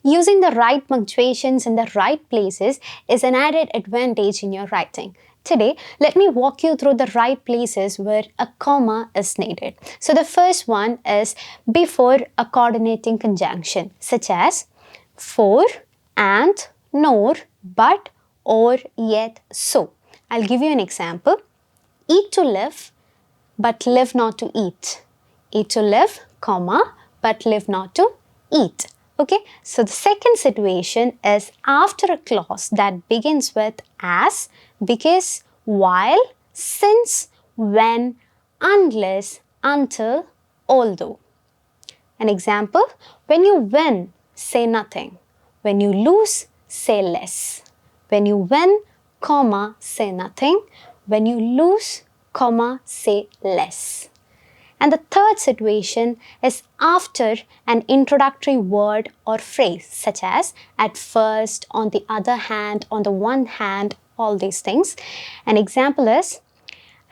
Using the right punctuations in the right places is an added advantage in your writing. Today, let me walk you through the right places where a comma is needed. So the first one is before a coordinating conjunction, such as for, and, nor, but, or, yet, so. I'll give you an example. Eat to live, but live not to eat. Eat to live, comma, but live not to eat. Okay, so the second situation is after a clause that begins with as, because, while, since, when, unless, until, although. An example, when you win, say nothing. When you lose, say less. When you win, comma, say nothing. When you lose, comma, say less. And the third situation is after an introductory word or phrase, such as at first, on the other hand, on the one hand, all these things. An example is,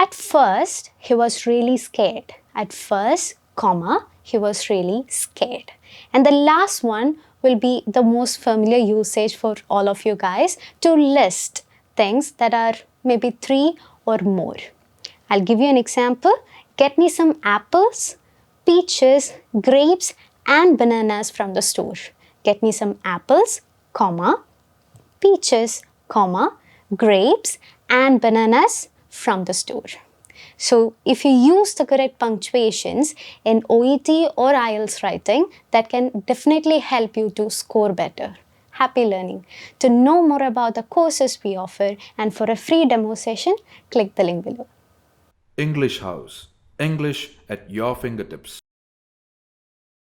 at first, he was really scared. At first, comma, he was really scared. And the last one will be the most familiar usage for all of you guys, to list things that are maybe 3 or more. I'll give you an example. Get me some apples, peaches, grapes, and bananas from the store. Get me some apples, comma, peaches, comma, grapes, and bananas from the store. So if you use the correct punctuations in OET or IELTS writing, that can definitely help you to score better. Happy learning. To know more about the courses we offer and for a free demo session, click the link below. English House. English at your fingertips.